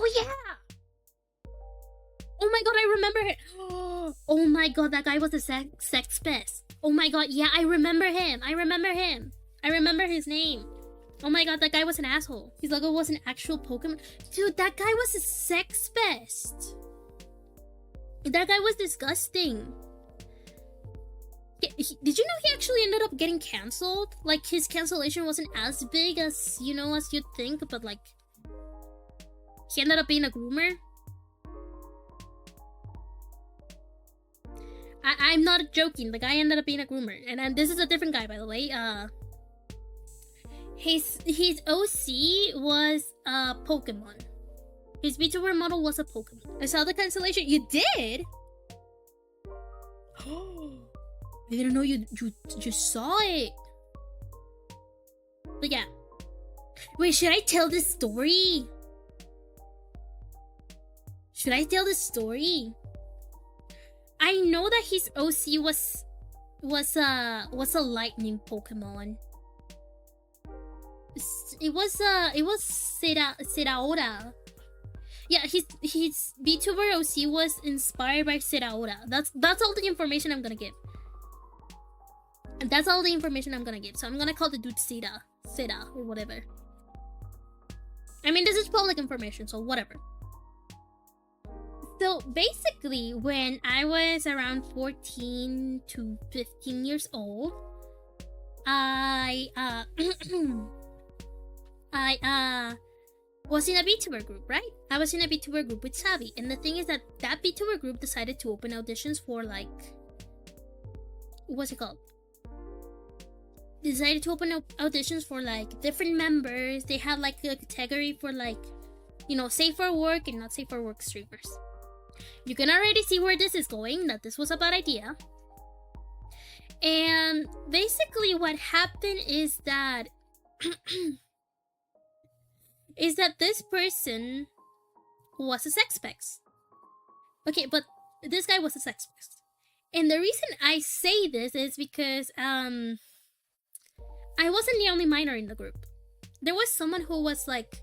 Oh yeah! Oh my god, I remember it! Oh my god, that guy was a sex pest. Oh my god, yeah, I remember him. I remember his name. Oh my god, that guy was an asshole. His logo was an actual Pokemon. Dude, that guy was a sex pest. That guy was disgusting. Did you know he actually ended up getting cancelled? Like, his cancellation wasn't as big as, you know, as you'd think, but like, he ended up being a groomer. I'm not joking. The guy ended up being a groomer, and this is a different guy, by the way. His OC was a Pokemon. His Vtuber model was a Pokemon. I saw the cancellation. You did? I didn't know you saw it. But yeah. Wait, should I tell this story? Should I tell this story? I know that his OC was a lightning Pokemon. It was Seraora. Yeah, his VTuber OC was inspired by Seraora. That's all the information I'm gonna give. That's all the information I'm gonna give. So I'm gonna call the dude Seda or whatever. I mean, this is public information, so whatever. So basically, when I was around 14 to 15 years old, I was in a VTuber group, right? I was in a VTuber group with Savi, and the thing is that VTuber group decided to open auditions for like, what's it called? Decided to open up auditions for like different members. They had like a category for like, you know, safe for work and not safe for work streamers. You can already see where this is going, that this was a bad idea. And basically what happened is that this person was a sex pest. Okay, but this guy was a sex pest. And the reason I say this is because I wasn't the only minor in the group. There was someone who was like,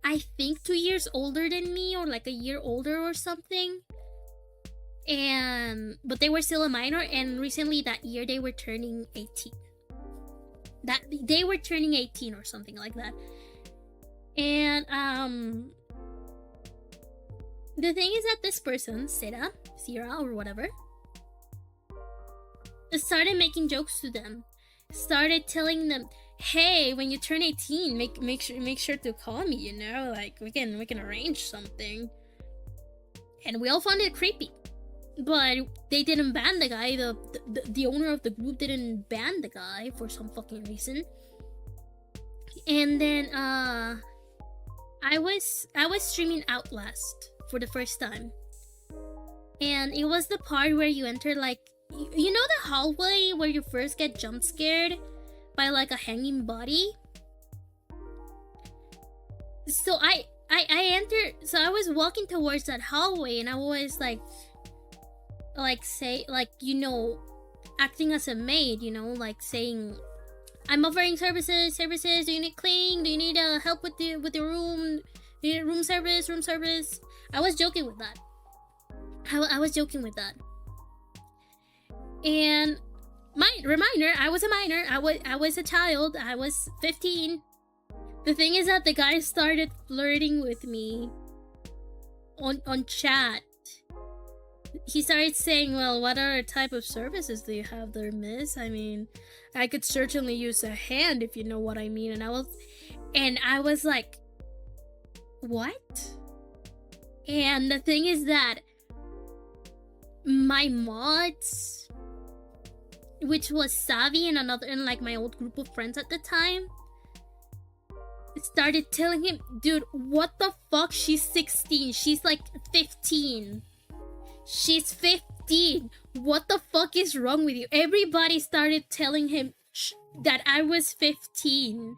I think 2 years older than me, or like a year older or something. But they were still a minor, and recently that year they were turning 18. They were turning 18 or something like that. And the thing is that this person, Sierra or whatever, started making jokes to them. Started telling them, hey, when you turn 18, make sure to call me, you know, like we can arrange something. And we all found it creepy. But they didn't ban the guy. The owner of the group didn't ban the guy for some fucking reason. And then I was streaming Outlast for the first time. And it was the part where you enter like, you know, the hallway where you first get jump scared by like a hanging body. So I entered. So I was walking towards that hallway, and I was like say, like, you know, acting as a maid, you know, like saying, I'm offering services. Do you need cleaning? Do you need help with the room? Do you need room service? I was joking with that. I was joking with that. And my reminder, I was a minor. I was a child. I was 15. The thing is that the guy started flirting with me on chat. He started saying, well, what other type of services do you have there, miss? I mean, I could certainly use a hand, if you know what I mean. And I was like, what? And the thing is that my mods, which was Savi and like my old group of friends at the time, started telling him, dude, what the fuck? She's 16. She's like 15. She's 15. What the fuck is wrong with you? Everybody started telling him that I was 15.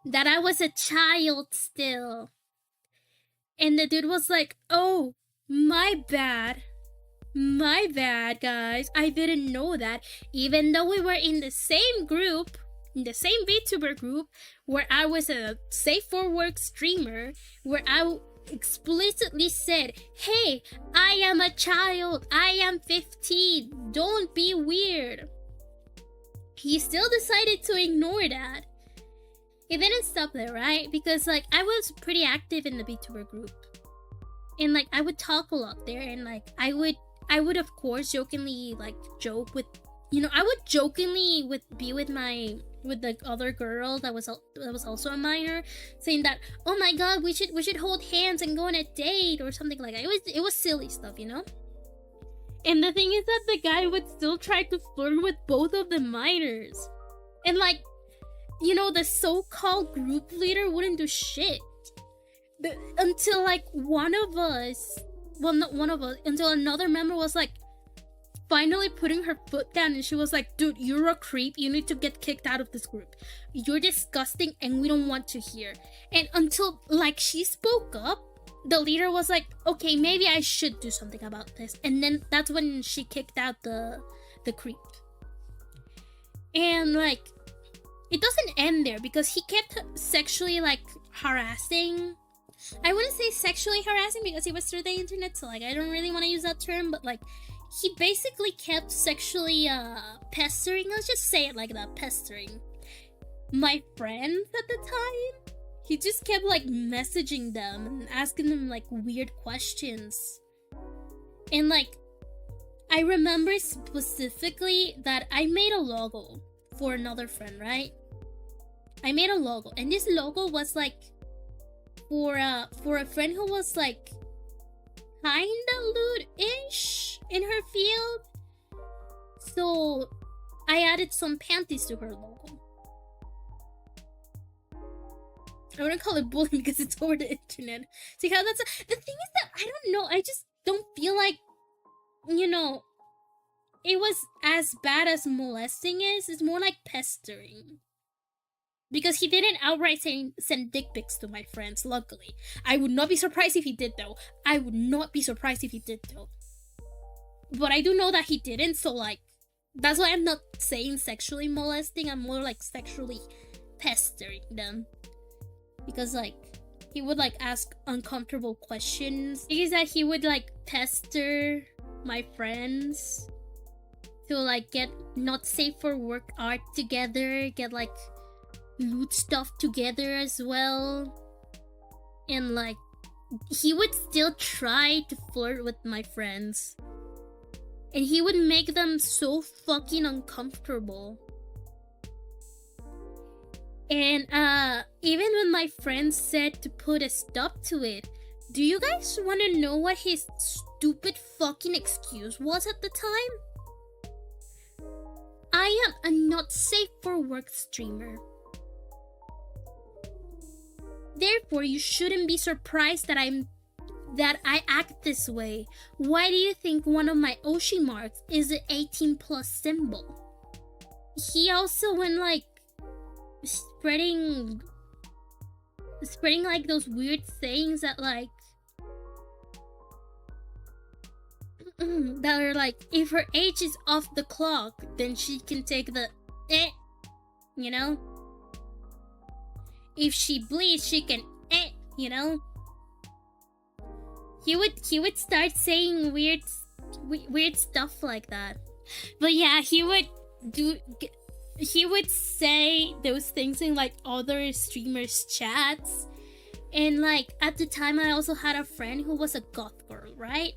That I was a child still. And the dude was like, oh, my bad. My bad, guys. I didn't know that. Even though we were in the same group, in the same VTuber group where I was a safe for work streamer, where I explicitly said, hey, I am a child, I am 15, don't be weird. He still decided to ignore that. It didn't stop there, right? Because like I was pretty active in the VTuber group. And like I would talk a lot there, and like I would of course jokingly like joke with, you know, I would jokingly be with the other girl that was also a minor, saying that, oh my god, we should hold hands and go on a date or something like that. It was silly stuff, you know? And the thing is that the guy would still try to flirt with both of the minors. And like, you know, the so-called group leader wouldn't do shit. Until like until another member was like finally putting her foot down, and she was like, dude, you're a creep, you need to get kicked out of this group, you're disgusting and we don't want to hear. And until like she spoke up, the leader was like, okay, maybe I should do something about this. And then that's when she kicked out the creep. And like it doesn't end there, because he kept sexually like harassing. I wouldn't say sexually harassing because it was through the internet, so like I don't really want to use that term, but like he basically kept sexually pestering, let's just say it like that, pestering my friends at the time. He just kept like messaging them and asking them like weird questions. And like I remember specifically that I made a logo for another friend, right? I made a logo, and this logo was like for a friend who was like kinda lewd-ish in her field. So I added some panties to her logo. I wouldn't call it bullying because it's over the internet. See how that's the thing is that I don't know, I just don't feel like, you know, it was as bad as molesting is. It's more like pestering. Because he didn't outright send dick pics to my friends, luckily. I would not be surprised if he did, though. But I do know that he didn't, so like, that's why I'm not saying sexually molesting. I'm more like sexually pestering them. Because like, he would like ask uncomfortable questions. It is that he would like pester my friends to like get not safe for work art together, get like loot stuff together as well. And like he would still try to flirt with my friends, and he would make them so fucking uncomfortable. And even when my friends said to put a stop to it, do you guys want to know what his stupid fucking excuse was at the time? I am a not safe for work streamer. Therefore, you shouldn't be surprised that I act this way. Why do you think one of my Oshi marks is the 18+ symbol? He also went like spreading like those weird sayings that like that are like, if her age is off the clock, then she can take the you know? If she bleeds, she can you know? He would start saying weird stuff like that. But yeah, he would say those things in like other streamers' chats. And like at the time I also had a friend who was a goth girl, right?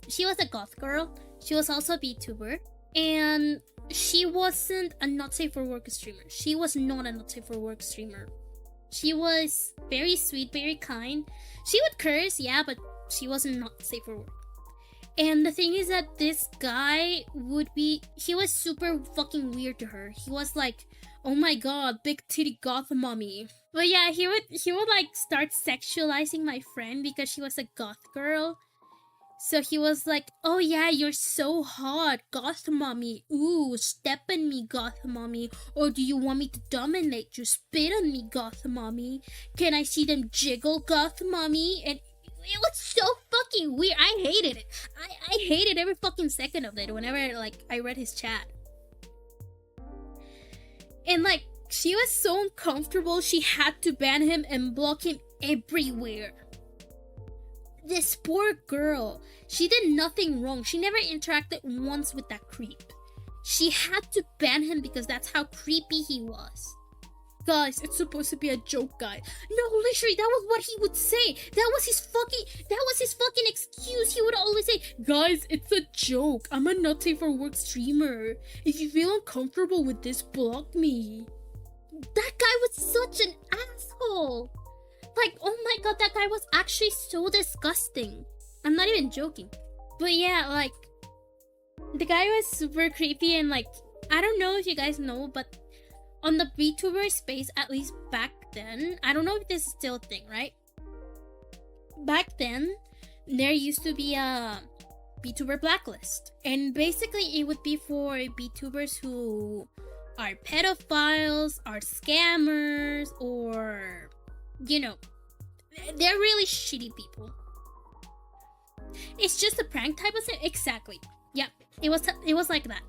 She was a goth girl. She was also a VTuber. And she wasn't a not safe for work streamer. She was not a not safe for work streamer. She was very sweet, very kind. She would curse, yeah, but she wasn't not safe for work. And the thing is that this guy he was super fucking weird to her. He was like, oh my god, big titty goth mommy. But yeah, he would like start sexualizing my friend because she was a goth girl. So he was like, oh yeah, you're so hot, goth mommy. Ooh, step on me, goth mommy. Or do you want me to dominate you? Spit on me, goth mommy. Can I see them jiggle, goth mommy? And it was so fucking weird. I hated it. I hated every fucking second of it whenever like I read his chat. And like She was so uncomfortable, she had to ban him and block him everywhere. This poor girl, she did nothing wrong. She never interacted once with that creep. She had to ban him because that's how creepy he was. Guys, it's supposed to be a joke, guys. No, literally, that was what he would say. That was his fucking excuse. He would always say, guys, it's a joke. I'm a not safe for work streamer. If you feel uncomfortable with this, block me. That guy was such an asshole. Like, oh my god, that guy was actually so disgusting. I'm not even joking. But yeah, like, the guy was super creepy and like, I don't know if you guys know, but on the Vtuber space, at least back then, I don't know if this is still a thing, right? Back then, there used to be a Vtuber blacklist. And basically, it would be for Vtubers who are pedophiles, are scammers, or, you know, they're really shitty people. It's just a prank type of thing. Exactly. Yeah, it was like that.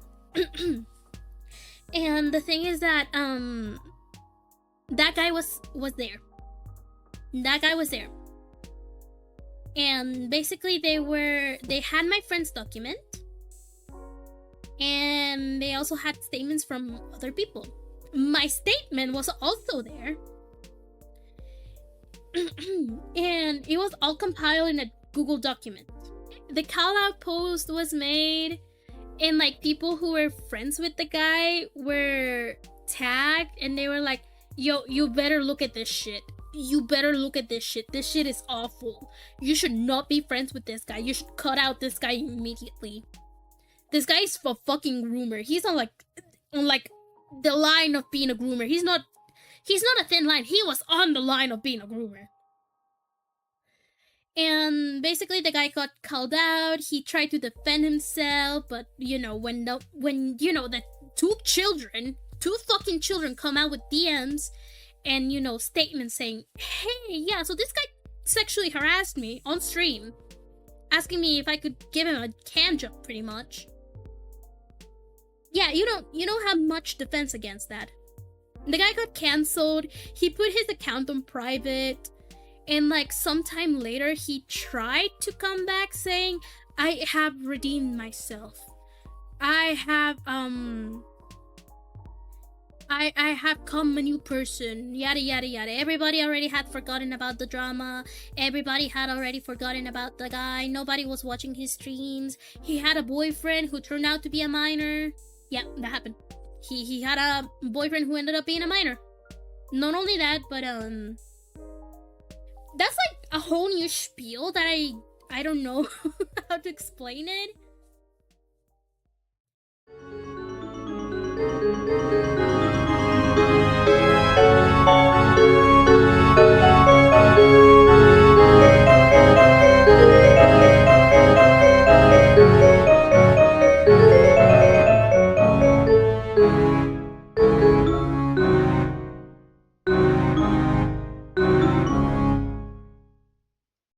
And the thing is that that guy was there. That guy was there. And basically they had my friend's document. And they also had statements from other people. My statement was also there. And it was all compiled in a Google document. The call out post was made, and like people who were friends with the guy were tagged, and they were like, yo, you better look at this shit. You better look at this shit. This shit is awful. You should not be friends with this guy. You should cut out this guy immediately. This guy is a fucking groomer. He's on like the line of being a groomer. He's not a thin line. He was on the line of being a groomer. And basically the guy got called out. He tried to defend himself, but you know, when the two fucking children come out with DMs and, you know, statements saying, hey, yeah, so this guy sexually harassed me on stream, asking me if I could give him a cam job, pretty much. Yeah, you don't have much defense against that. The guy got cancelled. He put his account on private. And like sometime later, he tried to come back saying, I have redeemed myself. I have come a new person, yada yada yada. Everybody already had forgotten about the drama. Everybody had already forgotten about the guy. Nobody was watching his streams. He had a boyfriend who turned out to be a minor. Yeah, that happened. He had a boyfriend who ended up being a minor. Not only that, but that's like a whole new spiel that I don't know how to explain it.